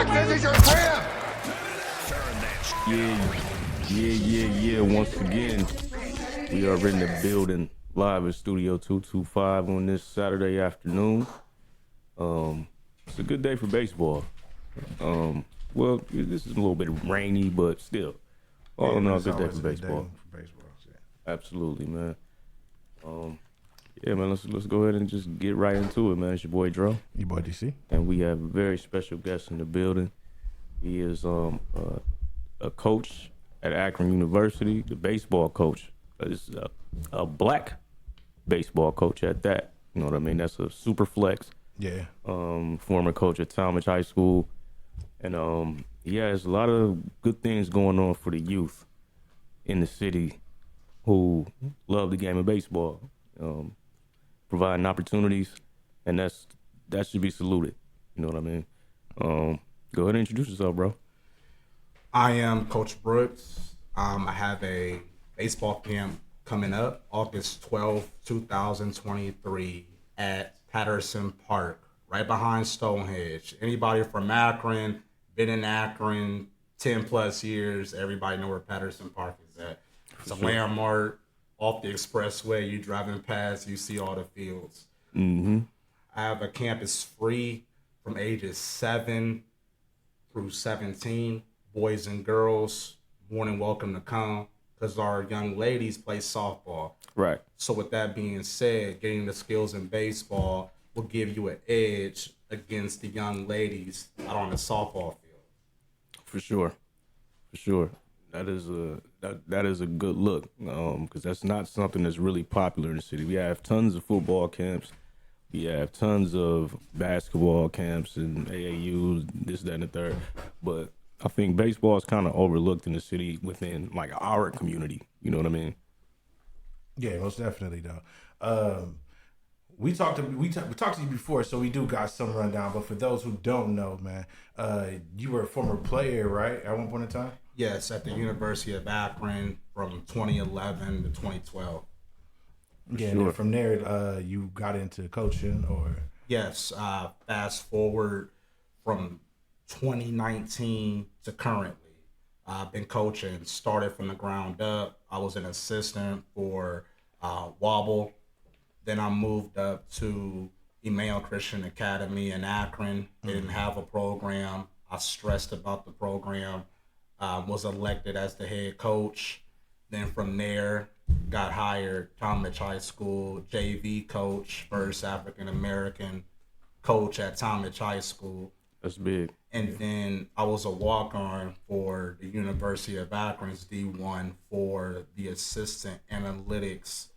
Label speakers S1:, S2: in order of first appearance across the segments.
S1: This is your crib.
S2: Yeah. Once again, we are in the building live at Studio 225 on this Saturday afternoon. It's a good day for baseball. Well, this is a little bit rainy, but still, all in all, good day for baseball. Absolutely, man. Yeah, man. Let's go ahead and just get right into it, man. It's your boy Dro.
S3: Your boy DC.
S2: And we have a very special guest in the building. He is a coach at Akron University, the baseball coach. Is a black baseball coach at that. You know what I mean? That's a super flex.
S3: Yeah.
S2: Former coach at Talmadge High School. And yeah, there's a lot of good things going on for the youth in the city who love the game of baseball. Providing opportunities, and that should be saluted. You know what I mean? Go ahead and introduce yourself, bro.
S4: I am Coach Brooks. I have a baseball camp coming up August 12th, 2023 at Patterson Park, right behind Stonehenge. Anybody from Akron, been in Akron 10 plus years, everybody know where Patterson Park is at. It's a landmark. Off the expressway, you driving past, you see all the fields.
S2: Mm-hmm.
S4: I have a campus free from ages 7 through 17, boys and girls, more than welcome to come because our young ladies play softball.
S2: Right.
S4: So with that being said, getting the skills in baseball will give you an edge against the young ladies out on the softball field.
S2: For sure. That is a good look, because that's not something that's really popular in the city. We have tons of football camps, we have tons of basketball camps and AAUs, this, that, and the third. But I think baseball is kind of overlooked in the city within like our community. You know what I mean?
S3: Yeah, most definitely though. We talked to you before, so we do got some rundown. But for those who don't know, man, you were a former player, right? At one point in time.
S4: Yes, at the University of Akron from 2011 to 2012.
S3: Yeah, sure. And from there, you got into coaching, or?
S4: Yes, fast forward from 2019 to currently. I've been coaching, started from the ground up. I was an assistant for Wobble. Then I moved up to Emmanuel Christian Academy in Akron. They didn't have a program. I stressed about the program. Was elected as the head coach. Then from there, got hired, Talmadge High School, JV coach, first African-American coach at Talmadge High School.
S2: That's big.
S4: And then I was a walk-on for the University of Akron's D1 for the assistant analytics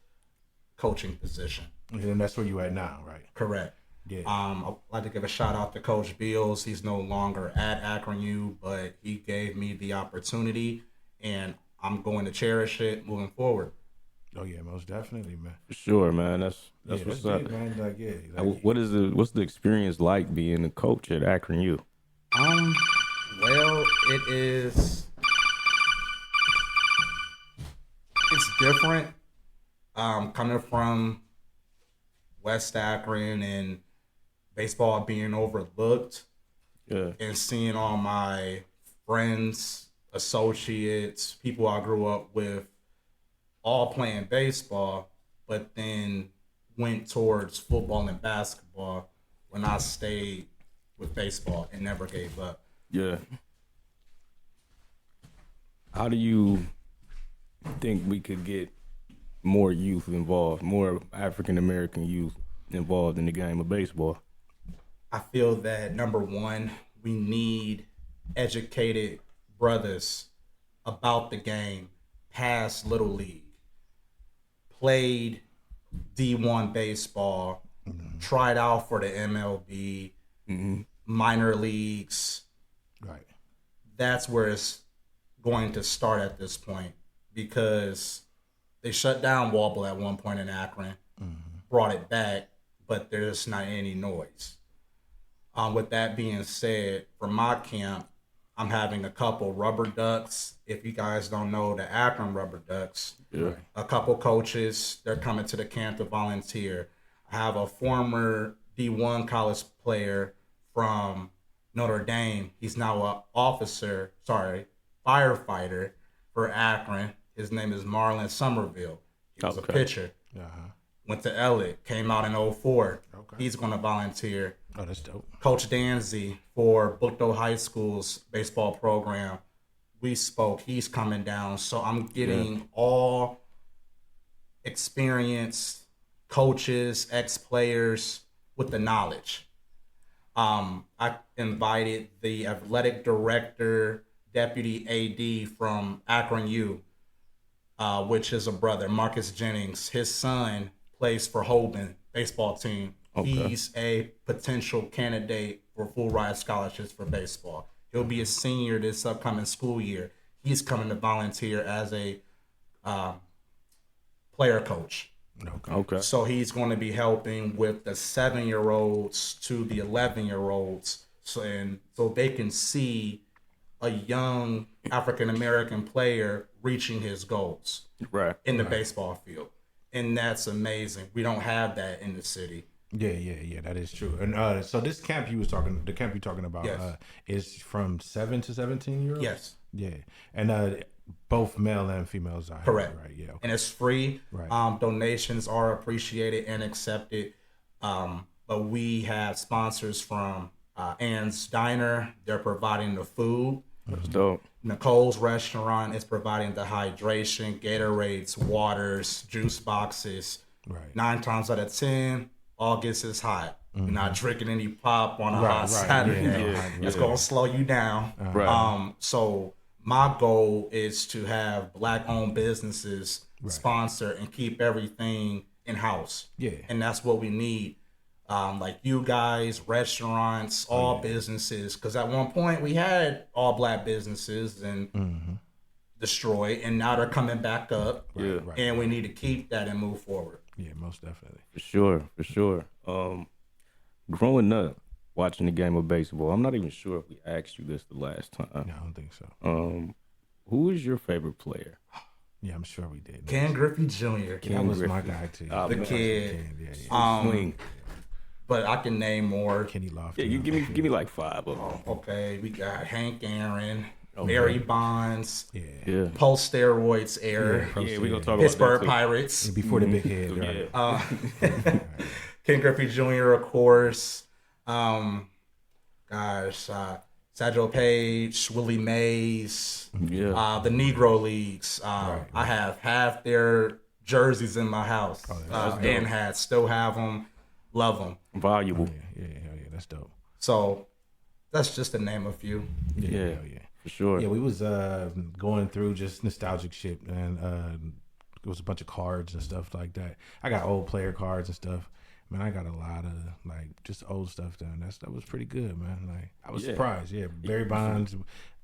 S4: coaching position.
S3: And that's where you at now, right?
S4: Correct.
S3: Yeah.
S4: I'd like to give a shout out to Coach Beals. He's no longer at Akron U, but he gave me the opportunity, and I'm going to cherish it moving forward.
S3: Oh yeah, most definitely, man.
S2: For sure, man. That's what's up.
S3: It, man.
S2: What's the experience like being a coach at Akron U?
S4: Well, it's different. Coming from West Akron and baseball being overlooked, and seeing all my friends, associates, people I grew up with, all playing baseball, but then went towards football and basketball when I stayed with baseball and never gave up.
S2: Yeah. How do you think we could get more youth involved, more African American youth involved in the game of baseball?
S4: I feel that number one, we need educated brothers about the game, past Little League, played D1 baseball, tried out for the MLB, minor leagues.
S3: Right.
S4: That's where it's going to start at this point, because they shut down Wobble at one point in Akron, brought it back, but there's not any noise. With that being said, for my camp, I'm having a couple rubber ducks. If you guys don't know the Akron Rubber Ducks, a couple coaches, they're coming to the camp to volunteer. I have a former D1 college player from Notre Dame. He's now firefighter for Akron. His name is Marlon Somerville. He was a pitcher. Went to Elliott, came out in '04.
S3: Okay.
S4: He's going to volunteer.
S3: Oh, that's dope.
S4: Coach Danzy for Bookdo High School's baseball program. We spoke. He's coming down. So I'm getting all experienced coaches, ex-players with the knowledge. I invited the athletic director, deputy AD from Akron U, which is a brother, Marcus Jennings. His son plays for Holden baseball team. Okay. He's a potential candidate for full ride scholarships for baseball. He'll be a senior this upcoming school year. He's coming to volunteer as a player coach.
S2: Okay.
S4: So he's going to be helping with the 7-year-olds to the 11-year-olds, so they can see a young African American player reaching his goals in the baseball field, and that's amazing. We don't have that in the city.
S3: Yeah, that is true. And so this camp you're talking about,
S4: yes.
S3: Is from 7 to 17-year-olds?
S4: Yes.
S3: Yeah. And both male and females are
S4: correct.
S3: Right. Yeah. Okay.
S4: And it's free.
S3: Right.
S4: Donations are appreciated and accepted. But we have sponsors from Ann's Diner. They're providing the food.
S2: That's dope.
S4: Nicole's Restaurant is providing the hydration, Gatorades, waters, juice boxes.
S3: Right.
S4: 9 times out of 10, all gets us hot. You're not drinking any pop on a hot Saturday. It's going to slow you down.
S2: Right.
S4: So my goal is to have Black-owned businesses sponsor and keep everything in-house.
S3: Yeah.
S4: And that's what we need. Like you guys, restaurants, all businesses. Because at one point we had all Black businesses and destroyed, and now they're coming back up. And we need to keep that and move forward.
S3: Yeah, most definitely.
S2: For sure. Growing up, watching the game of baseball, I'm not even sure if we asked you this the last time.
S3: No, I don't think so.
S2: Who is your favorite player?
S3: Yeah, I'm sure we did.
S4: Ken Griffey Jr.
S3: That was my guy too.
S4: The kid.
S2: Swing.
S4: But I can name more.
S3: Kenny Lofton.
S2: Yeah, give me like 5 of them.
S4: Okay, we got Hank Aaron, Barry Bonds, post steroids era.
S2: Yeah, we gonna talk
S4: Pittsburgh
S2: about that
S4: Pirates.
S3: Before the big head. Right?
S4: Ken Griffey Jr. of course. Sergio Page, Willie Mays.
S2: Yeah.
S4: The Negro Leagues. I have half their jerseys in my house. And still have them. Love them.
S2: Valuable.
S3: Yeah, that's dope.
S4: So that's just to name a few.
S2: Yeah, for sure.
S3: Yeah, we was going through just nostalgic shit, and it was a bunch of cards and stuff like that. I got old player cards and stuff. Man, I got a lot of like just old stuff down. That was pretty good, man. Like I was surprised. Yeah, Barry Bonds,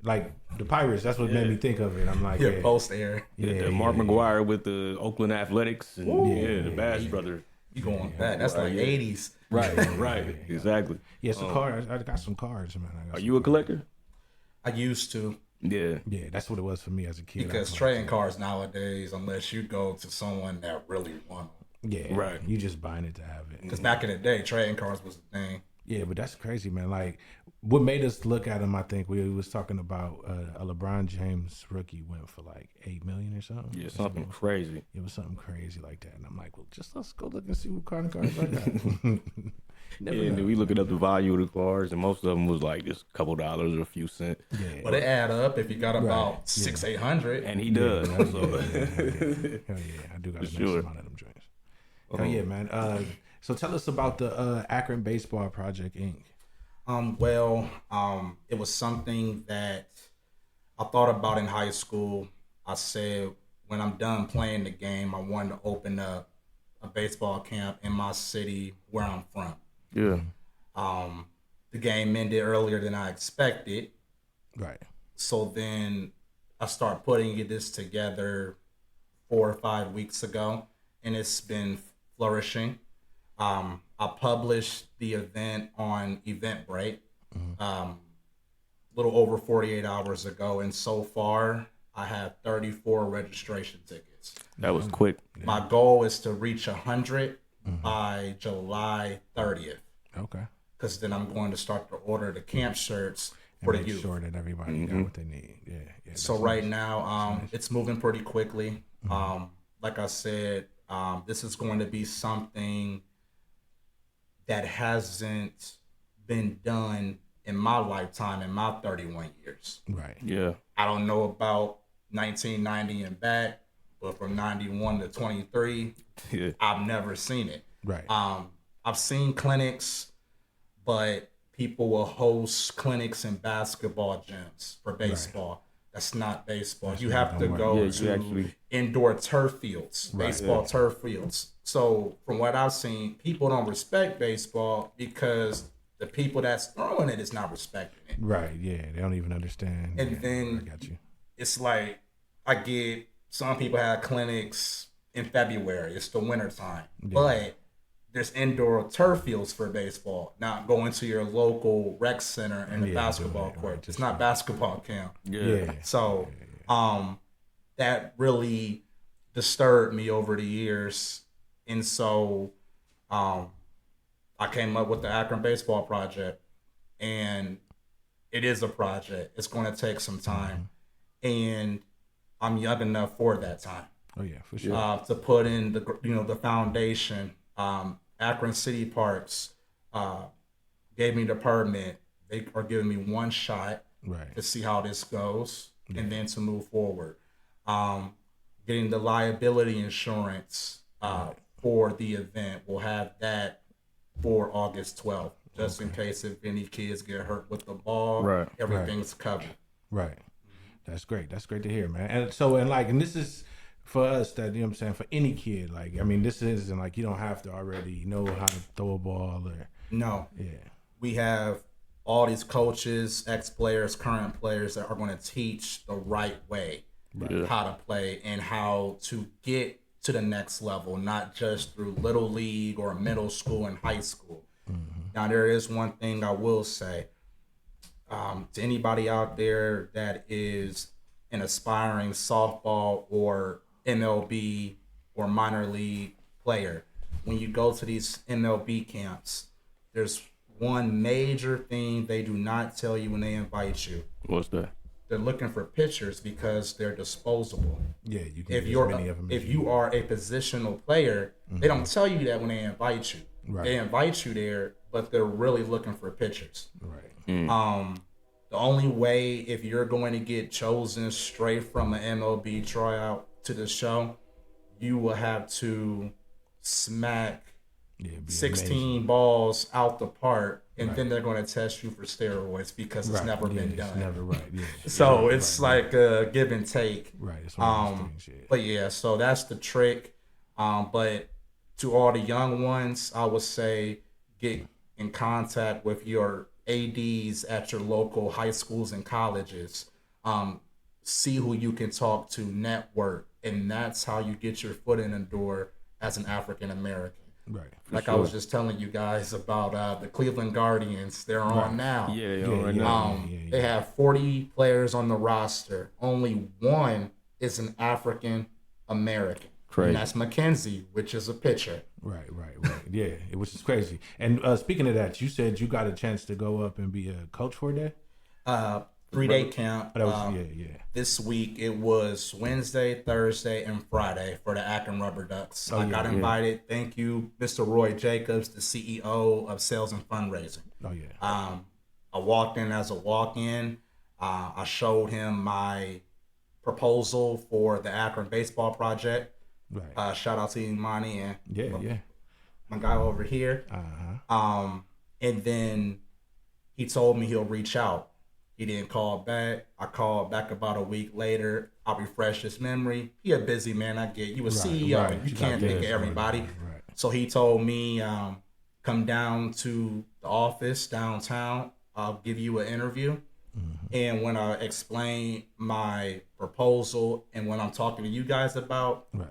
S3: like the Pirates. That's what made me think of it. I'm like,
S4: post era.
S2: Mark McGuire with the Oakland Athletics, and the Bass Brothers.
S4: You going back? That's like 80s.
S2: Right. Exactly.
S3: Yeah, some cards. I got some cards, man.
S2: Are you a collector?
S4: I used to.
S2: Yeah,
S3: that's what it was for me as a kid.
S4: Because trading cards nowadays, unless you go to someone that really want them.
S3: Yeah, right. You just buying it to have it.
S4: Because back in the day, trading cards was a thing.
S3: Yeah, but that's crazy, man. Like, what made us look at him, I think, we was talking about a LeBron James rookie went for like $8 million or something.
S2: Yeah, something crazy.
S3: It was something crazy like that. And I'm like, well, just let's go look and see what kind of cards I got.
S2: And then we looking up the value of the cards, and most of them was like just a couple dollars or a few cents.
S3: Yeah.
S4: But it add up if you got about 600-800.
S2: And he does.
S3: Hell yeah. I do got a nice amount of them joints. Hell yeah, man. So tell us about the Akron Baseball Project, Inc.
S4: It was something that I thought about in high school. I said, when I'm done playing the game, I wanted to open up a baseball camp in my city where I'm from.
S2: Yeah.
S4: The game ended earlier than I expected.
S3: Right.
S4: So then I started putting this together 4 or 5 weeks ago, and it's been flourishing. I published the event on Eventbrite a little over 48 hours ago, and so far I have 34 registration tickets.
S2: That was quick.
S4: My goal is to reach 100 by July 30th.
S3: Okay.
S4: because then I'm going to start to order the camp shirts
S3: And
S4: for the
S3: make
S4: youth.
S3: sure that everybody got what they need. Yeah, yeah.
S4: So
S3: that's
S4: right
S3: nice.
S4: now, it's moving pretty quickly. Like I said, this is going to be something that hasn't been done in my lifetime, in my 31 years.
S3: Right.
S2: Yeah.
S4: I don't know about 1990 and back, but from 91 to 23,
S2: Yeah.
S4: I've never seen it.
S3: Right.
S4: I've seen clinics, but people will host clinics in basketball gyms for baseball. That's not baseball. You have to go
S2: Yeah,
S4: to
S2: you actually-
S4: indoor turf fields, baseball turf fields. So from what I've seen, people don't respect baseball because the people that's throwing it is not respecting it.
S3: Right. Yeah. They don't even understand.
S4: And
S3: Yeah,
S4: then
S3: I got you.
S4: it's like I get some people have clinics in February. It's the winter time. But there's indoor turf fields for baseball. Not going to your local rec center and the basketball court. It's not basketball camp.
S3: Yeah.
S4: So that really disturbed me over the years. And so I came up with the Akron Baseball Project. And it is a project. It's going to take some time. And I'm young enough for that time.
S3: Oh yeah, for sure.
S4: To put in the foundation. Akron City Parks gave me the permit. They are giving me one shot
S3: Right.
S4: to see how this goes and then to move forward. Getting the liability insurance for the event. We'll have that for August 12th, just in case if any kids get hurt with the ball.
S2: Right.
S4: Everything's covered.
S3: Right. That's great. That's great to hear, man. And so, and this is for us that, you know what I'm saying, for any kid, like, I mean, this isn't like you don't have to already know how to throw a ball or,
S4: No.
S3: yeah.
S4: We have all these coaches, ex-players, current players that are going to teach the right way how to play and how to get to the next level, not just through little league or middle school and high school. Now, there is one thing I will say to anybody out there that is an aspiring softball or MLB or minor league player. When you go to these MLB camps, there's one major thing they do not tell you when they invite you.
S2: What's that?
S4: They're looking for pitchers because they're disposable.
S3: Yeah, you can
S4: If
S3: get
S4: you're
S3: as many of them as
S4: if you are a positional player, they don't tell you that when they invite you.
S3: Right.
S4: They invite you there, but they're really looking for pitchers.
S3: Right.
S4: The only way if you're going to get chosen straight from an MLB tryout to the show, you will have to smack
S3: Yeah, it'd be
S4: 16
S3: amazing.
S4: balls out the park, and then they're going to test you for steroids because it's
S3: Right.
S4: never
S3: Yeah,
S4: been
S3: it's
S4: done.
S3: never right. Yeah.
S4: So it's like a give and take.
S3: Right. It's one of those things. Yeah.
S4: But yeah, so that's the trick. But to all the young ones, I would say get in contact with your ADs at your local high schools and colleges. See who you can talk to, network, and that's how you get your foot in the door as an African American.
S3: Right.
S4: Like I was just telling you guys about the Cleveland Guardians. They're on now.
S2: Yeah,
S3: Yeah,
S2: right
S3: yeah.
S2: now.
S4: They have 40 players on the roster. Only one is an African American.
S2: Crazy.
S4: And that's Mackenzie, which is a pitcher.
S3: Right. Yeah, which is crazy. And speaking of that, you said you got a chance to go up and be a coach for a day?
S4: 3-day camp.
S3: That was, yeah.
S4: This week it was Wednesday, Thursday, and Friday for the Akron Rubber Ducks. I got invited. Thank you, Mr. Roy Jacobs, the CEO of Sales and Fundraising.
S3: Oh, yeah.
S4: I walked in as a walk-in. I showed him my proposal for the Akron Baseball Project.
S3: Right.
S4: Shout out to Imani and
S3: Yeah.
S4: my guy over here. And then he told me he'll reach out. He didn't call back. I called back about a week later. I refreshed his memory. He a busy man. I get you a CEO.
S3: right.
S4: You
S3: You
S4: can't
S3: got
S4: think of
S3: this,
S4: everybody.
S3: right.
S4: So he told me, come down to the office downtown. I'll give you an interview. And when I explain my proposal and what I'm talking to you guys about,
S3: Right.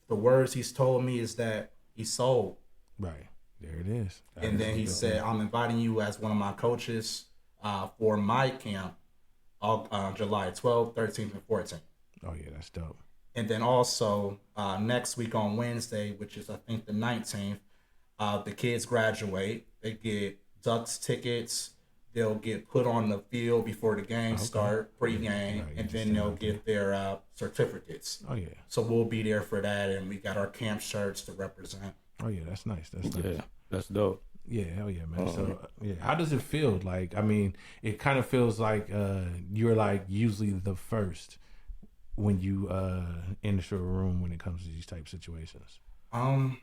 S4: the words he's told me is that he's sold.
S3: Right. There it is.
S4: And then he said, I'm inviting you as one of my coaches for my camp on July 12th, 13th, and 14th.
S3: Oh, yeah, that's dope.
S4: And then also next week on Wednesday, which is I think the 19th, the kids graduate. They get Ducks tickets. They'll get put on the field before the game start, pregame, and then they'll get their certificates.
S3: Oh yeah.
S4: So we'll be there for that, and we got our camp shirts to represent.
S3: Oh yeah, that's nice. That's nice.
S2: Yeah, that's dope.
S3: Yeah, hell yeah, man. So yeah, how does it feel? Like, I mean, it kind of feels like you're like usually the first when you enter a room when it comes to these type situations.
S4: I've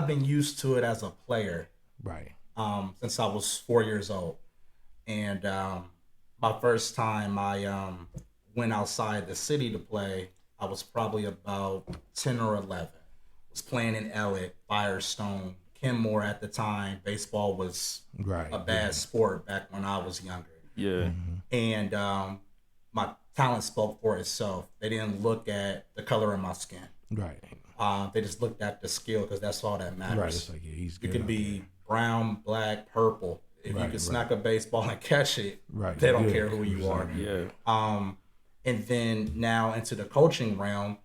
S4: been used to it as a player.
S3: Right.
S4: Since I was 4 years old. And my first time I went outside the city to play, I was probably about 10 or 11. Was playing in Elliott, Firestone, Kenmore at the time. Baseball was a bad sport back when I was younger.
S2: Yeah.
S4: And my talent spoke for itself. They didn't look at the color of my skin.
S3: Right.
S4: They just looked at the skill because that's all that matters.
S3: Right. It's like, yeah, he's good.
S4: You could be brown, black, purple. If you can smack a baseball and catch it, they don't care who you are.
S2: Yeah.
S4: And then now into the coaching realm,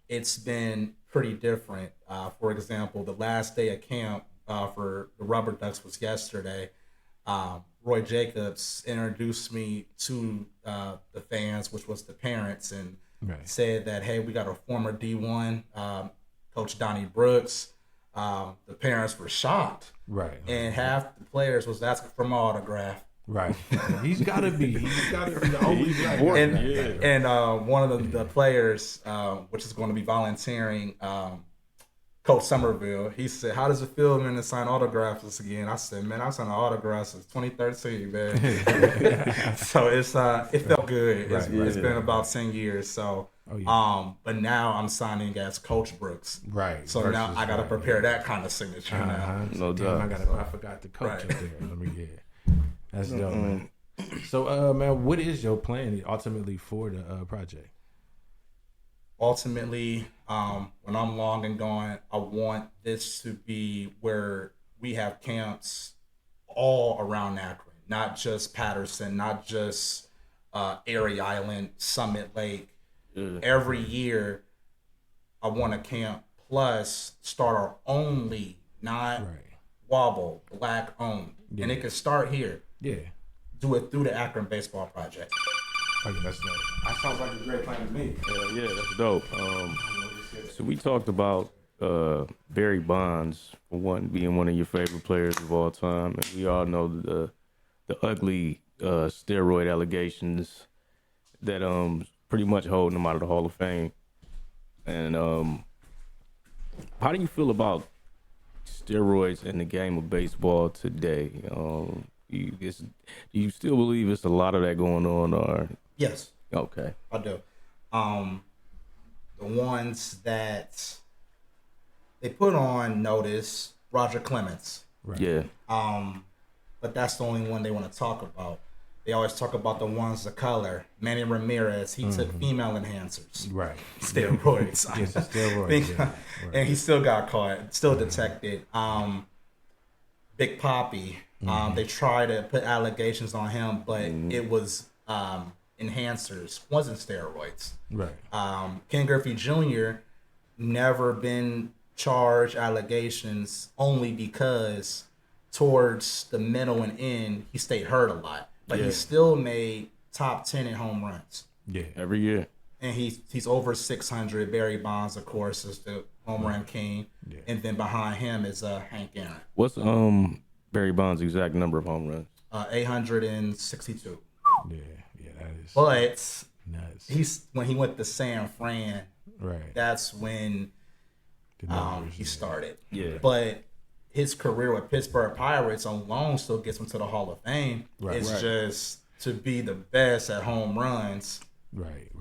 S4: it's been pretty different. For example, the last day of camp for the Rubber Ducks was yesterday. Roy Jacobs introduced me to the fans, which was the parents, and said that, hey, we got a former D1, Coach Donnie Brooks. The parents were shocked.
S3: Right.
S4: And half the players was asking for my autograph.
S3: Right. He's got to be the only black guy.
S4: And one of the players, which is going to be volunteering, Coach Somerville, he said, how does it feel, man, to sign autographs again? I said, man, I've signed autographs since 2013, man. So it felt good. It's been about 10 years. So, but now I'm signing as Coach Brooks.
S3: Right.
S4: So now I got to prepare that kind of signature now.
S2: No doubt.
S3: I forgot the coach up there. That's dope, man. So, man, what is your plan ultimately for the project?
S4: Ultimately, when I'm long and gone, I want this to be where we have camps all around Akron, not just Patterson, not just Erie Island, Summit Lake. Every year, I want a camp plus start our own league, not Wobble, black owned. And it can start here.
S3: Yeah.
S4: Do it through the Akron Baseball Project.
S3: Okay, that sounds like a great plan to me.
S2: Yeah, that's dope. So we talked about Barry Bonds, for one, being one of your favorite players of all time, and we all know the ugly steroid allegations that pretty much holding him out of the Hall of Fame. And how do you feel about steroids in the game of baseball today? Do you still believe it's a lot of that going on, or?
S4: Yes.
S2: Okay.
S4: I do. The ones that they put on notice, Roger Clemens.
S3: Right.
S2: Yeah.
S4: But that's the only one they want to talk about. They always talk about the ones of color. Manny Ramirez, he took female enhancers.
S3: Right.
S4: Steroids.
S3: Yes, steroids.
S4: And he still got caught, still detected. Big Papi, they tried to put allegations on him, but it was enhancers, wasn't steroids.
S3: Right.
S4: Ken Griffey Jr. never been charged allegations only because towards the middle and end, he stayed hurt a lot. But he still made top 10 in home runs.
S3: Yeah.
S2: Every year.
S4: And he's over 600. Barry Bonds, of course, is the home run king. Yeah. And then behind him is Hank Aaron.
S2: What's Barry Bonds' exact number of home runs?
S4: 862.
S3: Yeah, that is.
S4: But
S3: nuts.
S4: When he went to San Fran,
S3: right?
S4: That's when he started.
S2: Yeah.
S4: But his career with Pittsburgh Pirates on loan still gets him to the Hall of Fame.
S3: Right.
S4: It's just to be the best at home runs.
S3: Right.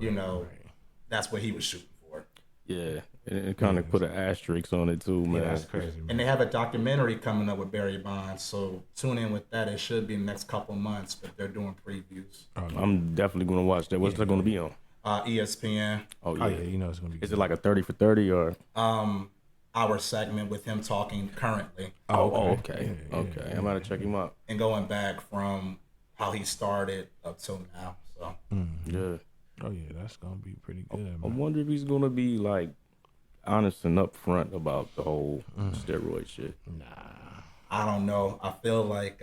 S4: That's what he was shooting for.
S2: Yeah. And it kind of put an asterisk on it too, man.
S3: Yeah, that's crazy, man.
S4: And they have a documentary coming up with Barry Bonds, so tune in with that. It should be in the next couple months, but they're doing previews.
S2: I'm definitely going to watch that. What's that going to be on?
S4: ESPN.
S2: Oh yeah,
S3: you know it's going to be.
S2: Is it like a 30 for 30 or?
S4: Our segment with him talking currently.
S2: Okay. Okay. I'm going to check him out.
S4: And going back from how he started up till now. So
S2: yeah.
S3: Oh yeah, that's going to be pretty good.
S2: I wonder if he's going to be like, honest and upfront about the whole steroid shit.
S4: I don't know. I feel like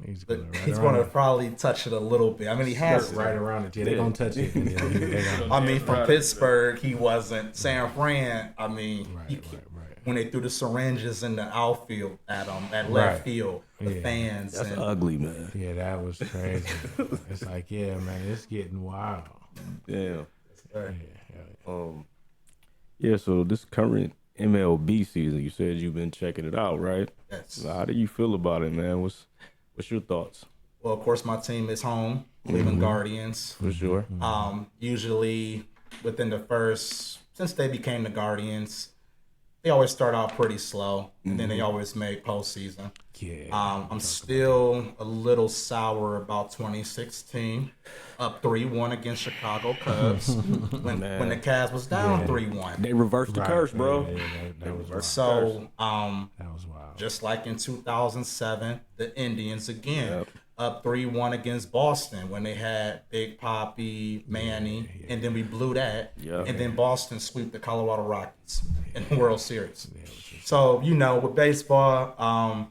S3: He's
S4: he's
S3: gonna
S4: going to
S3: right
S4: probably touch it a little bit. I mean, he has
S3: right
S4: to.
S3: around it. Yeah, they gonna touch it. Yeah, they gonna,
S4: I mean, from Pittsburgh, he wasn't. San Fran, I mean,
S3: right.
S4: when they threw the syringes in the outfield at left
S3: Right.
S4: field, the
S3: Yeah.
S4: fans.
S2: That's
S4: and,
S2: ugly, man.
S3: Yeah, that was crazy. It's like, yeah, man, it's getting wild.
S2: Damn.
S3: Yeah.
S2: Yeah, so this current MLB season, you said you've been checking it out, right?
S4: yes.
S2: How do you feel about it, man? What's your thoughts?
S4: Well, of course, my team is home, Cleveland Guardians.
S2: For sure.
S4: Usually within the first, since they became the Guardians, they always start out pretty slow, and then they always make postseason.
S3: Yeah.
S4: I'm still a little sour about 2016, up 3-1 against Chicago Cubs when the Cavs was down 3-1.
S2: They reversed the curse, bro.
S3: Yeah, that was wild.
S4: So,
S3: That was wild.
S4: just like in 2007, the Indians again
S2: Yep.
S4: up 3-1 against Boston when they had Big Papi, Manny, and then we blew that.
S2: Yeah.
S4: And then Boston swept the Colorado Rockies in the World Series. So, with baseball,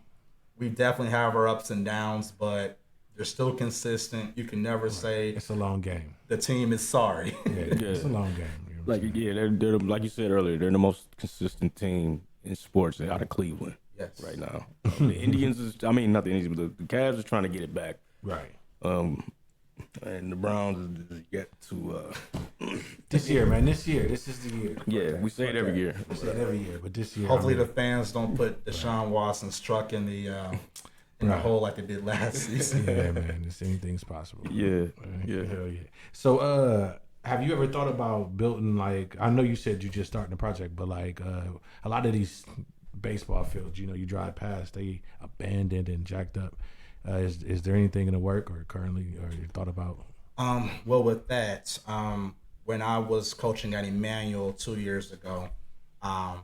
S4: we definitely have our ups and downs, but they're still consistent. You can never say
S3: It's a long game.
S4: the team is sorry.
S3: Yeah, it's a long game. You know what I'm
S2: Like, yeah, they're like you said earlier, they're the most consistent team in sports out of Cleveland
S4: Yes.
S2: right now. The Indians not the Indians, but the Cavs are trying to get it back.
S3: Right.
S2: And the Browns is yet to.
S3: This year, man. This is the year.
S2: Yeah, we say it every year.
S3: We say it every year, but this year.
S4: Hopefully the fans don't put Deshaun Watson's truck in the hole like they did last season.
S3: Yeah, man. Anything's possible.
S2: Yeah,
S3: Hell yeah. So, have you ever thought about building, like, I know you said you just starting the project, but like a lot of these baseball fields, you drive past, they abandoned and jacked up. Is there anything in the work or currently or you thought about?
S4: Well, with that, when I was coaching at Emmanuel 2 years ago, I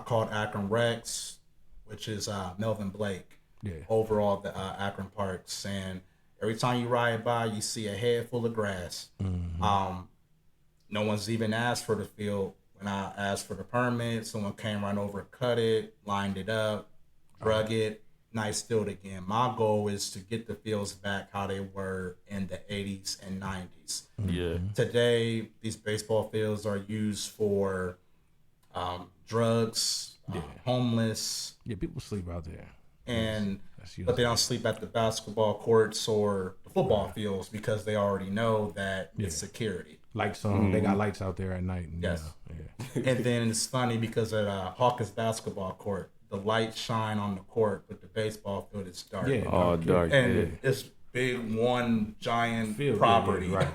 S4: called Akron Rex, which is Melvin Blake, over all the Akron parks. And every time you ride by, you see a head full of grass. No one's even asked for the field. When I asked for the permit, someone came right over, cut it, lined it up, drug it. Nice field again. My goal is to get the fields back how they were in the 80s and 90s.
S2: yeah.
S4: Today, these baseball fields are used for drugs, homeless,
S3: Yeah, people sleep out there.
S4: and
S3: That's
S4: but they don't sleep at the basketball courts or the football fields because they already know that it's security.
S3: Lights on. They got lights out there at night. And,
S4: Yes.
S3: Yeah.
S4: And then it's funny because at Hawkins basketball court, the lights shine on the court, but the baseball field is dark.
S3: Yeah.
S2: All dark.
S4: And it's big one giant
S3: Field,
S4: property.
S3: Yeah, right.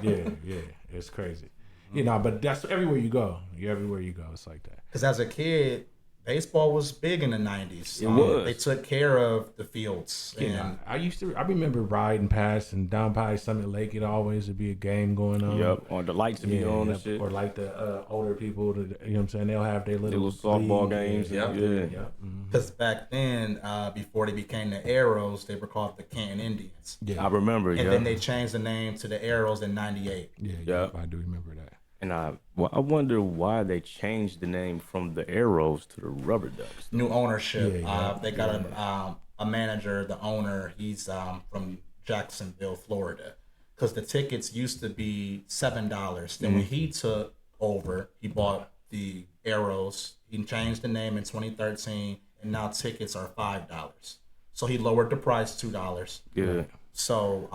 S3: Yeah. It's crazy. But that's everywhere you go. Everywhere you go, it's like that.
S4: Because as a kid, baseball was big in the 90s.
S2: It was.
S4: They took care of the fields.
S3: Yeah,
S4: And
S3: I remember riding past and down by Summit Lake. It always would be a game going on.
S2: Yep. Or the lights to be on and shit.
S3: Or like the older people, you know what I'm saying? They'll have their little
S2: softball
S3: league.
S2: games.
S4: Yep.
S2: Yeah.
S4: because back then, before they became the Arrows, they were called the Canton Indians.
S3: Yeah.
S2: I remember.
S4: And
S2: Yeah.
S4: then they changed the name to the Arrows in 98.
S3: Yeah, I do remember that.
S2: And I wonder why they changed the name from the Arrows to the Rubber Ducks.
S4: New ownership.
S3: Yeah.
S4: They got a manager, the owner, he's from Jacksonville, Florida. Because the tickets used to be $7. Then when he took over, he bought the Arrows. He changed the name in 2013, and now tickets are $5. So he lowered the price $2.
S2: Yeah.
S4: So,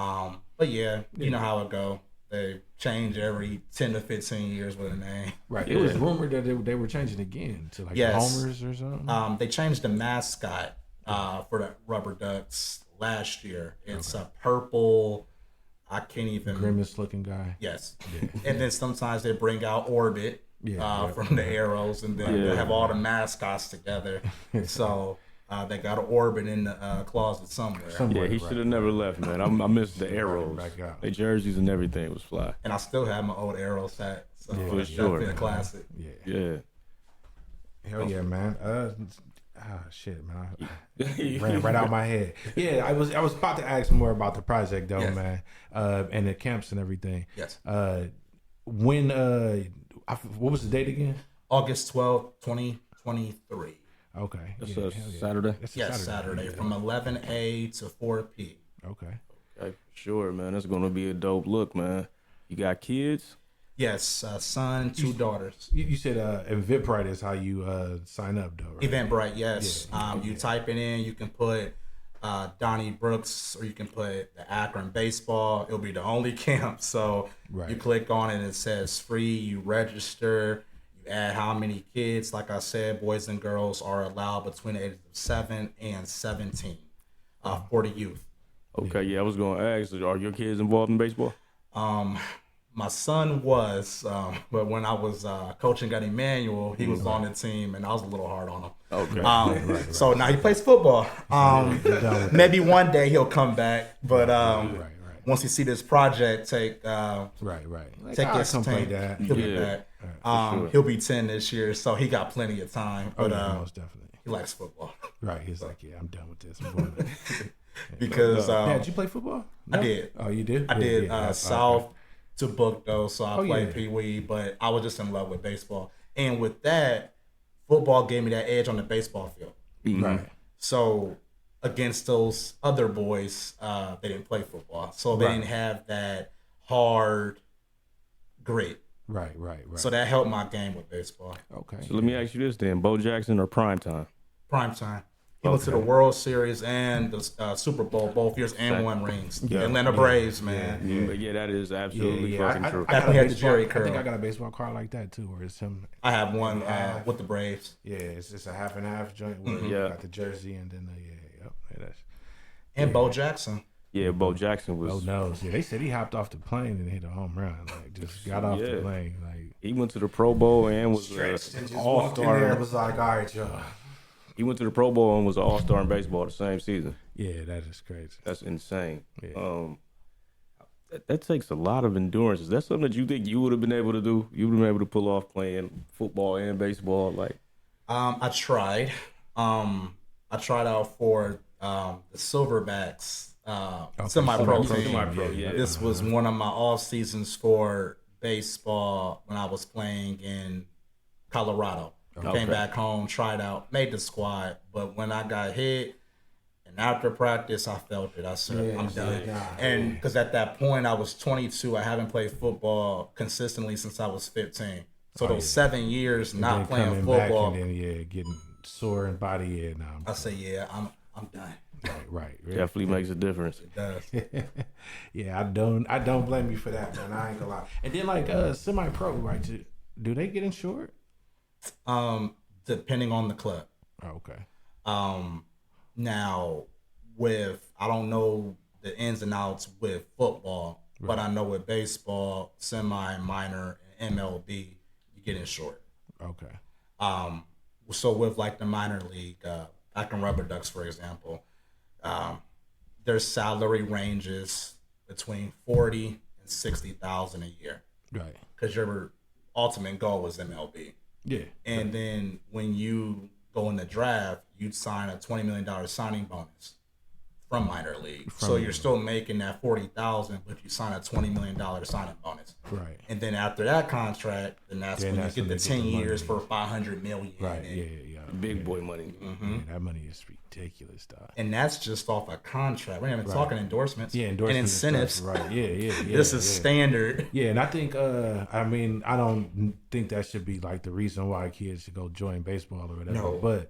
S4: but yeah, you know how it go. They change every 10 to 15 years with a name.
S3: Right.
S2: Yeah.
S3: It was rumored that they were changing again to like
S4: Yes.
S3: Homers or something.
S4: They changed the mascot for the Rubber Ducks last year. It's a purple. I can't even.
S3: Grimace looking guy.
S4: Yes. And then sometimes they bring out Orbit from the Arrows, and then they have all the mascots together. So they got an Orbit in the closet somewhere.
S2: Yeah, he should have never left, man. I missed the Arrows.
S3: back out.
S2: The jerseys and everything was fly.
S4: And I still have my old Arrows hat. So
S2: For
S4: it's
S2: sure.
S4: definitely a classic.
S2: Yeah.
S3: Hell yeah, man. Shit, man. Ran right out my head. Yeah, I was about to ask more about the project though,
S4: Yes.
S3: man. And the camps and everything.
S4: Yes.
S3: When what was the date again?
S4: August 12th, 2023.
S3: Okay.
S2: That's
S3: Yeah,
S2: a
S3: hell yeah.
S2: Saturday.
S3: That's a
S4: Yes, Saturday from 11 a to 4 p.
S3: Okay.
S2: Okay, for sure, man. That's gonna be a dope look, man. You got kids?
S4: Yes, son, 2 daughters.
S3: You said Eventbrite is how you sign up though, right?
S4: Eventbrite, yes.
S3: Yeah.
S4: You type it in, you can put Donnie Brooks or you can put the Akron baseball. It'll be the only camp. So
S3: Right.
S4: you click on it, it says free, you register, you add how many kids. Like I said, boys and girls are allowed between the ages of 7 and 17 for the youth.
S2: Okay, yeah. I was gonna ask, are your kids involved in baseball?
S4: My son was, but when I was coaching at Emmanuel, he was on the team, and I was a little hard on him.
S2: Okay.
S4: So now he plays football. Maybe one day he'll come back, but
S3: right.
S4: once he see this project take
S3: Right. Like,
S4: take
S3: I'll
S4: his
S3: come play
S4: team,
S3: that.
S4: he'll be
S2: Yeah,
S4: back.
S2: sure.
S4: He'll be 10 this year, so he got plenty of time.
S3: Oh,
S4: But
S3: yeah, most definitely.
S4: he likes football
S3: Right. He's like, yeah, I'm done with this. I'm going
S4: because
S3: yeah, did you play football? No?
S4: I did.
S3: Oh, you did?
S4: I did South
S3: Okay.
S4: to book though, so I played
S3: yeah.
S4: Pee Wee, but I was just in love with baseball. And with that, football gave me that edge on the baseball field.
S3: Right.
S4: So against those other boys, they didn't play football, so they
S3: Right.
S4: didn't have that hard grit.
S3: Right.
S4: So that helped my game with baseball.
S3: Okay.
S2: So let me ask you this then: Bo Jackson or prime time?
S4: Prime time. He went to the World Series and the Super Bowl both years and won rings.
S3: Yeah.
S4: Atlanta Braves, man.
S2: Yeah, but yeah, that is absolutely fucking true.
S3: I got a
S4: Definitely had the
S3: baseball-
S4: Jerry
S3: I
S4: curl.
S3: think I got a baseball card like that too, where it's him.
S4: I have one with the Braves.
S3: Yeah, it's just a half and half joint where you
S2: Yeah.
S3: got the jersey and then that's.
S4: And Bo Jackson.
S2: Yeah, Bo Jackson was.
S3: Oh no! Yeah, they said he hopped off the plane and hit a home run. Like just got off the
S2: Yeah.
S3: plane. Like
S2: He went to the Pro Bowl and was all-star.
S3: was like, all right, y'all.
S2: He went to the Pro Bowl and was an all-star in baseball the same season.
S3: Yeah, that is crazy.
S2: That's insane.
S3: Yeah.
S2: That takes a lot of endurance. Is that something that you think you would have been able to do? You would have been able to pull off playing football and baseball? Like,
S4: I tried. I tried out for the Silverbacks semi-pro team.
S2: Semi-pro, yeah.
S4: This was one of my off seasons for baseball when I was playing in Colorado.
S2: Okay.
S4: Came back home, tried out, made the squad, but when I got hit, and after practice, I felt it. I said, I'm done. And because at that point, I was 22. I haven't played football consistently since I was 15. So those 7 years not
S3: Then
S4: playing
S3: coming
S4: football,
S3: back and then getting sore in body. Yeah, nah,
S4: I say, yeah, I'm done.
S3: right.
S2: definitely makes a difference.
S4: It does.
S3: Yeah, I don't blame you for that, man. I ain't gonna lie. And then like semi-pro, right? Do they get insured?
S4: Depending on the club.
S3: Oh, okay.
S4: Now, with I don't know the ins and outs with football, but I know with baseball, semi, minor, and MLB, you get insured.
S3: Okay.
S4: So with like the minor league, Akron Rubber Ducks, for example, their salary ranges between 40 and 60,000 a year,
S3: Right.
S4: because your ultimate goal is MLB.
S3: Yeah.
S4: And then when you go in the draft, you'd sign a $20 million signing bonus from minor league. So you're still making that 40,000, but you sign a $20 million signing bonus.
S3: Right.
S4: And then after that contract, then that's when you get
S3: when
S4: the
S3: they
S4: 10
S3: the money.
S4: years for 500 million.
S3: Right.
S4: And,
S3: Yeah.
S2: Big boy money.
S3: Yeah, that money is ridiculous, dog.
S4: and that's just off a contract. We're not even talking endorsements.
S3: Yeah,
S4: and
S3: endorsements and
S4: incentives.
S3: stuff, right. Yeah.
S4: This is standard.
S3: Yeah, and I think, I mean, I don't think that should be like the reason why kids should go join baseball or whatever.
S4: No.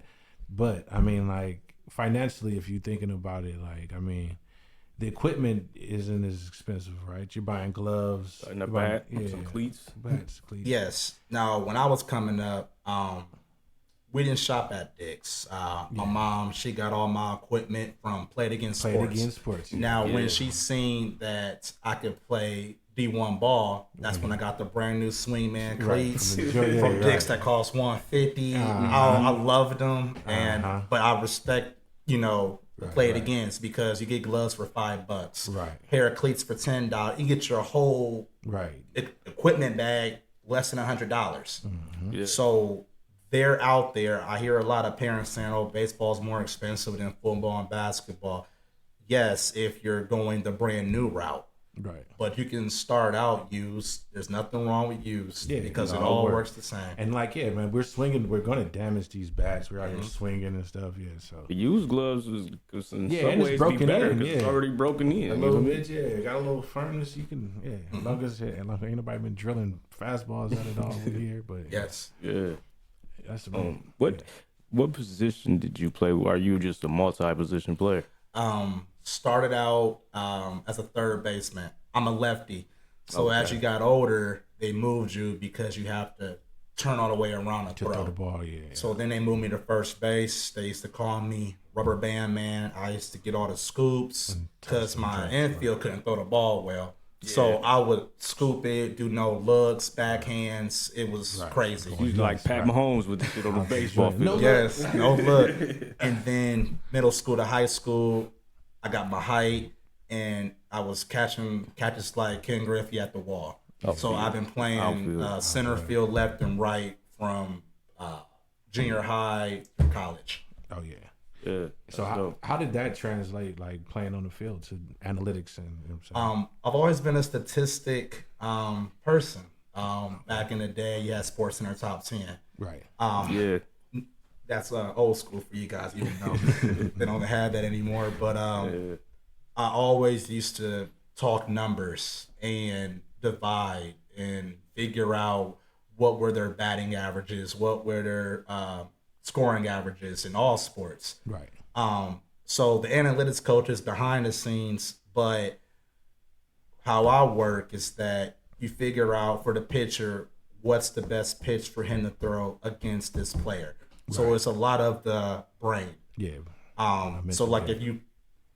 S3: But I mean, like financially, if you're thinking about it, like, I mean, the equipment isn't as expensive, right? You're buying gloves,
S2: And a
S3: you're buying-
S2: bat, some cleats.
S3: bats, cleats.
S4: Yes. Now, when I was coming up, we didn't shop at Dick's. My mom, she got all my equipment from Play It Again Sports.
S3: Play it against sports.
S4: Now,
S2: Yeah.
S4: when she seen that I could play D1 ball, that's when I got the brand new Swingman cleats
S3: From
S4: from,
S3: the- yeah,
S4: Dick's
S3: right.
S4: that cost $150. I loved them, but I respect, the Play It Against, because you get gloves for $5,
S3: Right.
S4: pair of cleats for $10. You get your whole
S3: Right.
S4: equipment bag less than $100.
S2: Yeah.
S4: So they're out there. I hear a lot of parents saying, "Oh, baseball's more expensive than football and basketball." Yes, if you're going the brand new route.
S3: Right.
S4: But you can start out used. There's nothing wrong with used because it all works the same.
S3: And like, yeah, man, we're swinging. We're going to damage these bats. We're out here swinging and stuff. Yeah, so.
S2: The used gloves is in some
S3: and it's
S2: ways
S3: broken
S2: be better
S3: in,
S2: because it's already broken in.
S3: A little bit, yeah. Got a little firmness. You can, as long as ain't nobody been drilling fastballs at it all here. But
S4: Yes.
S2: Yeah.
S3: That's the
S2: What position did you play? Are you just a multi-position player?
S4: Started out as a third baseman. I'm a lefty. So as you got older, they moved you because you have to turn all the way around to throw
S3: the ball, yeah.
S4: So then they moved me to first base. They used to call me Rubber Band Man. I used to get all the scoops because my infield couldn't throw the ball well. Yeah. So I would scoop it, do no looks, backhands. It was crazy.
S2: You like Pat Mahomes with the shit on the baseball field.
S4: No look. And then middle school to high school, I got my height, and I was catching catches like Ken Griffey at the wall. So I've been playing center field, left and right from junior high to college.
S3: Oh yeah.
S2: Yeah.
S3: So how did that translate, like playing on the field, to analytics and? You know what I'm saying?
S4: I've always been a statistic person. Back in the day, you had Sports Center Top 10.
S3: Right.
S4: That's old school for you guys, even though they don't have that anymore. But I always used to talk numbers and divide and figure out what were their batting averages, what were their scoring averages in all sports.
S3: Right.
S4: So the analytics coach is behind the scenes, but how I work is that you figure out for the pitcher what's the best pitch for him to throw against this player. Right. So it's a lot of the brain.
S3: Yeah.
S4: So like if you,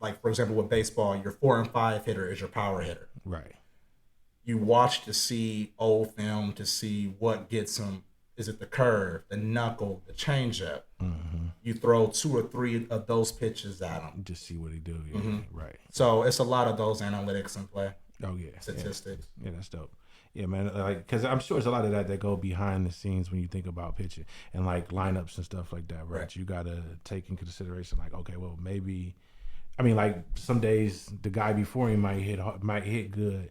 S4: like for example with baseball, your 4 and 5 hitter is your power hitter.
S3: Right.
S4: You watch to see old film to see what gets him. Is it the curve, the knuckle, the changeup? Mm-hmm. You throw 2 or 3 of those pitches at him.
S3: Just see what he do. Yeah, right.
S4: So it's a lot of those analytics in play.
S3: Oh yeah,
S4: statistics.
S3: Yeah, that's dope. Yeah, man. Like, because I'm sure there's a lot of that go behind the scenes when you think about pitching and like lineups and stuff like that, right? You gotta take in consideration, like, okay, well, maybe, I mean, like some days the guy before him might hit good,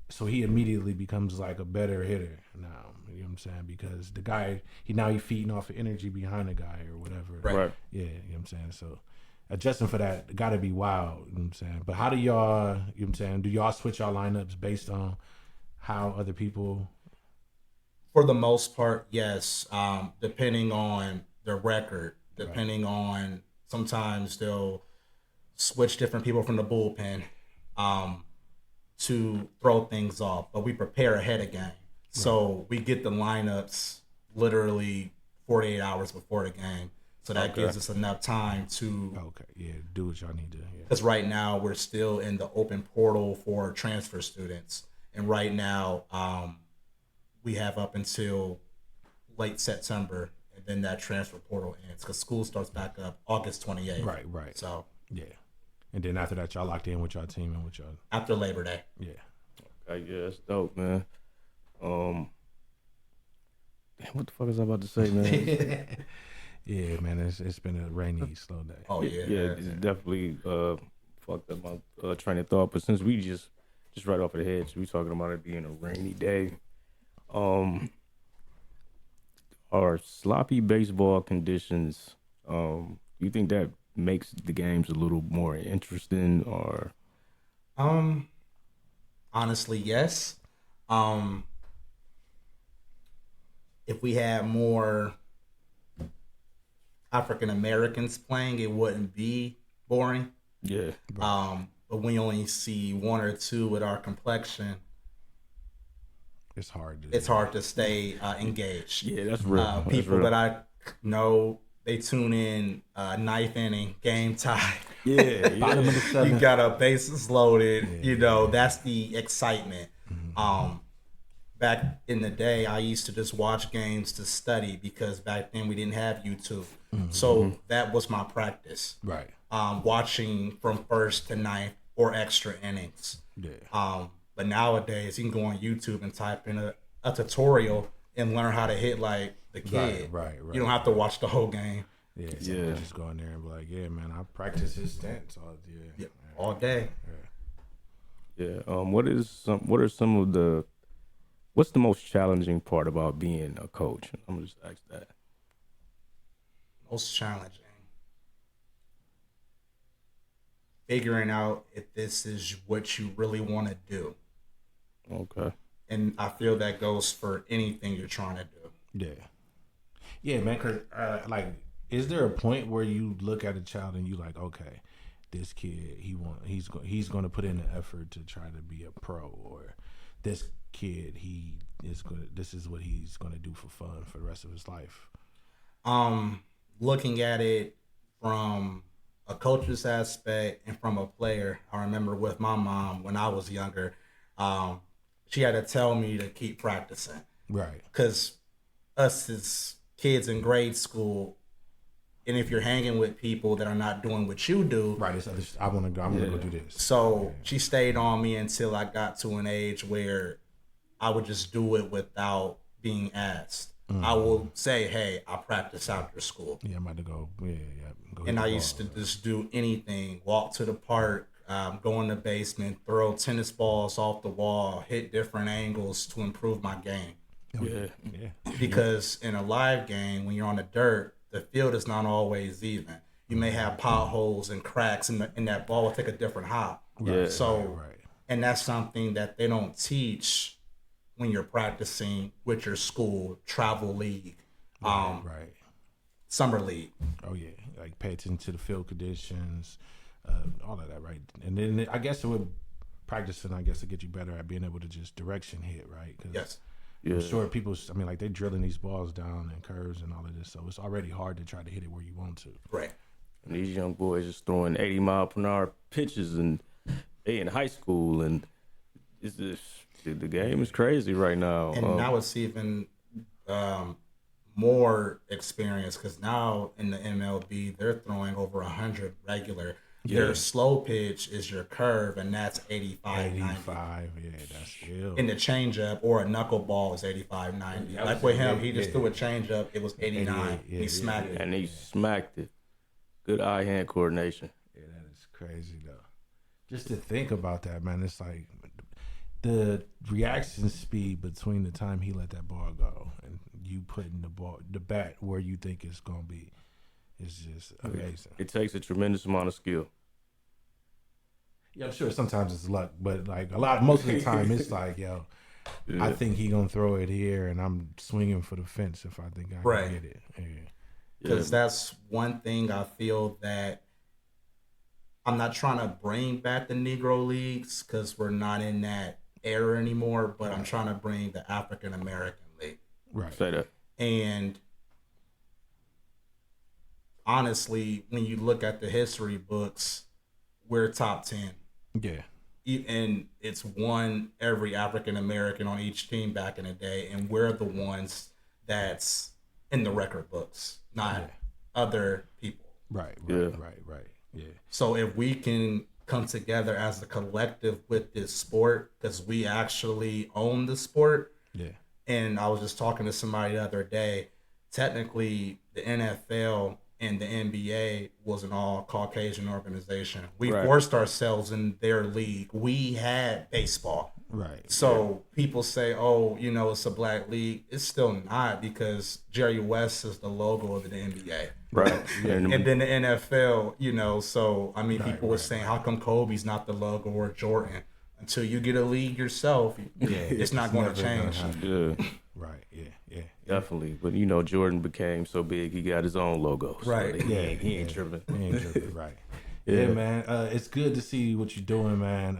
S3: so he immediately becomes like a better hitter now. You know what I'm saying? Because the guy, he feeding off of energy behind the guy or whatever.
S2: Right.
S3: Yeah, you know what I'm saying? So adjusting for that got to be wild, you know what I'm saying? But how do y'all, you know what I'm saying, do y'all switch y'all lineups based on how other people?
S4: For the most part, yes. Depending on the record, depending on, sometimes they'll switch different people from the bullpen to throw things off, but we prepare ahead of game. So we get the lineups literally 48 hours before the game. So that gives us enough time to
S3: do what y'all need to.
S4: Because right now we're still in the open portal for transfer students. And right now we have up until late September, and then that transfer portal ends because school starts back up August 28th.
S3: Right.
S4: So
S3: yeah. And then after that, y'all locked in with y'all team and with y'all.
S4: After Labor Day.
S3: Yeah.
S2: Okay, yeah, that's dope, man. Damn, what the fuck was I about to say, man?
S3: Yeah, man, it's been a rainy, slow day.
S4: Oh yeah,
S2: it's definitely fucked up my train of thought. But since we just right off of the head, so we talking about it being a rainy day. Are sloppy baseball conditions? You think that makes the games a little more interesting, or?
S4: Honestly, yes. If we had more African Americans playing, it wouldn't be boring.
S2: Yeah.
S4: But we only see 1 or 2 with our complexion.
S3: It's hard
S4: to stay engaged.
S2: Yeah, that's real.
S4: People that I know, they tune in 9th inning, game tie.
S2: Yeah.
S3: Bottom of the 7th.
S4: You got a bases loaded. That's the excitement.
S3: Mm-hmm.
S4: Back in the day, I used to just watch games to study because back then we didn't have YouTube. Mm-hmm. So that was my practice.
S3: Right.
S4: Watching from 1st to 9th or extra innings.
S3: Yeah.
S4: But nowadays you can go on YouTube and type in a tutorial and learn how to hit like the kid.
S3: Right.
S4: You don't have to watch the whole game.
S3: Yeah. Just go in there and be like, yeah, man, I practice his stance all day.
S4: All day.
S2: Yeah. What are some of the what's the most challenging part about being a coach? I'm gonna just ask that.
S4: Most challenging. Figuring out if this is what you really want to do.
S2: Okay.
S4: And I feel that goes for anything you're trying to do.
S3: Yeah. Yeah, man. Cause like, is there a point where you look at a child and you like, okay, this kid he's going to put in the effort to try to be a pro, or this kid this is what he's going to do for fun for the rest of his life.
S4: Looking at it from a coach's aspect and from a player, I remember with my mom when I was younger, she had to tell me to keep practicing.
S3: Right.
S4: Because us as kids in grade school, and if you're hanging with people that are not doing what you do,
S3: Right. I'm gonna go do this.
S4: so she stayed on me until I got to an age where I would just do it without being asked. I will say, hey, I practice after school.
S3: Yeah, I'm about to go. Yeah. Go hit
S4: And
S3: the
S4: I
S3: ball.
S4: used to just do anything, walk to the park, go in the basement, throw tennis balls off the wall, hit different angles to improve my game.
S2: Yeah.
S3: Yeah.
S4: Because in a live game, when you're on the dirt, the field is not always even. You may have potholes and cracks, and that ball will take a different hop.
S2: Yeah.
S4: So,
S3: Right.
S4: and that's something that they don't teach when you're practicing with your school, travel league,
S3: Right.
S4: summer league.
S3: Oh yeah, like pay attention to the field conditions, all of that, right? And then I guess it would practicing, I guess, to get you better at being able to just direction hit, right? 'Cause
S4: Yes.
S2: Yeah.
S3: I'm sure people, I mean, like they're drilling these balls down and curves and all of this, so it's already hard to try to hit it where you want to.
S4: Right.
S2: And these young boys just throwing 80-mile-per-hour pitches, and they in high school, and it's just, the game is crazy right now.
S4: And now it's even more experience because now in the MLB they're throwing over 100 regular.
S2: Yeah.
S4: Their slow pitch is your curve, and that's 85, 90.
S3: 85, yeah, that's still.
S4: In the changeup or a knuckleball is 85, 90.
S3: Yeah,
S4: Like with him,
S3: yeah,
S4: he just
S3: yeah.
S4: threw a changeup. It was 89.
S3: Yeah,
S4: He smacked it.
S2: And he smacked it. Good eye-hand coordination.
S3: Yeah, that is crazy though. Just to think about that, man, it's like the reaction speed between the time he let that ball go and you putting the bat where you think it's gonna be is just amazing.
S2: It takes a tremendous amount of skill.
S3: Yeah, I'm sure sometimes it's luck, but like most of the time it's like, yo,
S2: Yeah.
S3: I think he gonna throw it here, and I'm swinging for the fence if I think I
S4: Right.
S3: can get it. Yeah.
S4: Because that's one thing I feel that I'm not trying to bring back the Negro Leagues because we're not in that era anymore, but I'm trying to bring the African American League.
S3: Right.
S2: Say that.
S4: And honestly, when you look at the history books, we're top 10.
S3: Yeah.
S4: And it's one every African American on each team back in the day, and we're the ones that's in the record books, not other people.
S3: Right.
S2: Yeah.
S3: Right. Yeah.
S4: So if we can come together as a collective with this sport, because we actually own the sport.
S3: Yeah.
S4: And I was just talking to somebody the other day. Technically, the NFL and the NBA was an all Caucasian organization. We
S2: Right.
S4: forced ourselves in their league. We had baseball.
S3: Right.
S4: So people say, oh, it's a black league. It's still not because Jerry West is the logo of the NBA.
S2: Right. Yeah.
S4: And then the NFL, so I mean,
S3: Right,
S4: people were
S3: right,
S4: saying, how come Kobe's not the logo or Jordan? Until you get a league yourself, it's not going to
S3: never gonna
S4: change.
S3: happen.
S2: Yeah.
S3: Right. Yeah.
S2: Definitely. But Jordan became so big he got his own logo. So
S4: Right.
S2: he ain't tripping.
S3: He ain't tripping, right. Yeah, man. It's good to see what you're doing, man.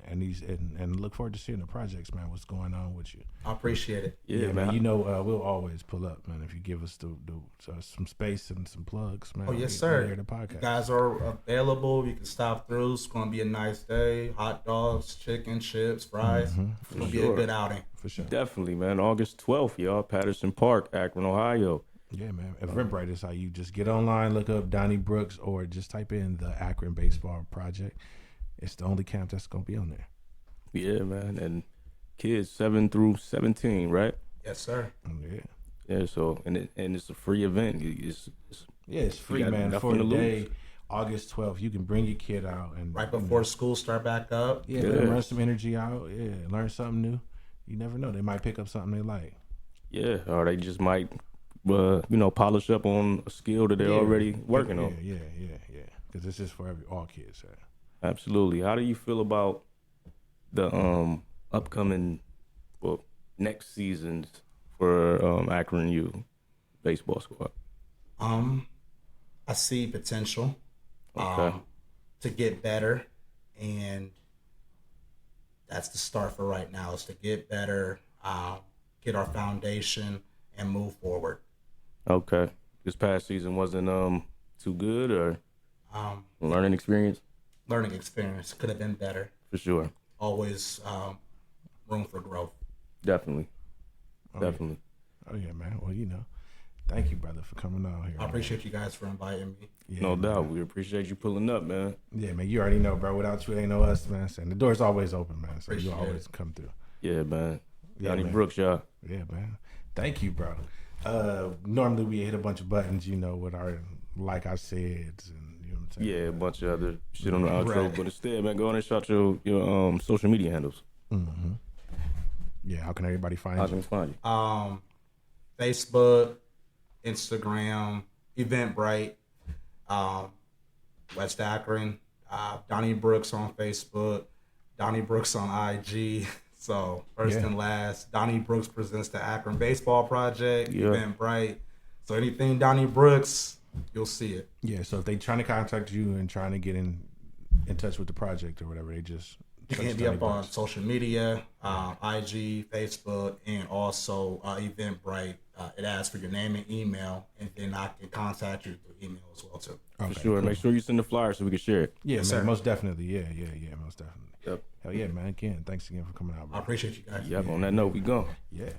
S3: And look forward to seeing the projects, man. What's going on with you?
S4: I appreciate it.
S2: Yeah, man.
S3: We'll always pull up, man. If you give us some space and some plugs, man.
S4: Oh, yes,
S3: we
S4: sir.
S3: hear the
S4: You
S3: podcast.
S4: guys are available. You can stop through. It's going to be a nice day. Hot dogs, chicken, chips, fries. It's going to be a
S2: sure.
S4: good outing.
S3: For sure.
S2: Definitely, man. August 12th, y'all. Patterson Park, Akron, Ohio.
S3: Yeah, man. Eventbrite is how you just get online, look up Donnie Brooks, or just type in the Akron Baseball Project. It's the only camp that's gonna be on there.
S2: Yeah, man. And kids 7 through 17, right?
S4: Yes, sir.
S3: Yeah.
S2: Yeah, so and it's a free event. It's
S3: Yeah, it's free,
S2: got
S3: man.
S2: nothing
S3: For
S2: to
S3: the day,
S2: lose.
S3: August 12th. You can bring your kid out and
S4: Right before school start back up.
S3: yeah, let them run some energy out. Yeah, learn something new. You never know; they might pick up something they like.
S2: Yeah, or they just might, polish up on a skill that they're already working on.
S3: Yeah. Because this is for all kids.
S2: Absolutely. How do you feel about the upcoming, next seasons for Akron U baseball squad?
S4: I see potential to get better, and that's the start for right now. Is to get better, get our foundation, and move forward.
S2: Okay. This past season wasn't too good, or learning experience?
S4: Learning experience could have been better.
S2: For sure.
S4: Always room for growth.
S2: Definitely.
S3: Oh,
S2: Definitely.
S3: Yeah. Oh yeah, man. Well, thank you, brother, for coming on here.
S4: I appreciate you guys for inviting me.
S3: Yeah,
S2: No
S3: man.
S2: doubt. We appreciate you pulling up, man.
S3: Yeah, man. You already know, bro. Without you, ain't no us, man. And the door's always open, man. So
S4: Appreciate
S3: you always come through.
S2: Yeah, man.
S3: Yeah,
S2: Donnie
S3: man.
S2: Brooks, y'all.
S3: Yeah, man. Thank you, bro. Normally we hit a bunch of buttons, with our like I said, and you know what I'm saying.
S2: Yeah, a bunch of other shit on the outro.
S4: Right.
S2: But instead, man, go on and shout your social media handles.
S3: Mm-hmm. Yeah. How can everybody find
S2: How
S3: you?
S2: can we find you?
S4: Facebook, Instagram, Eventbrite, West Akron, Donnie Brooks on Facebook, Donnie Brooks on IG. So first and last, Donnie Brooks presents the Akron Baseball Project, Eventbrite. So anything Donnie Brooks, you'll see it.
S3: Yeah. So if they trying to contact you and trying to get in touch with the project or whatever, they just
S4: You can hit me up on social media, IG, Facebook, and also Eventbrite. It asks for your name and email, and then I can contact you through email as well too.
S3: Okay,
S2: For sure.
S3: cool.
S2: Make sure you send the flyer so we can share it.
S3: Yeah,
S4: Yes,
S3: man.
S4: sir.
S3: Most definitely. Yeah. Most definitely.
S2: Yep.
S3: Hell yeah, man. Again, thanks again for coming out, bro.
S4: I appreciate you guys.
S2: Yep. On that note, we gone.
S3: Yeah.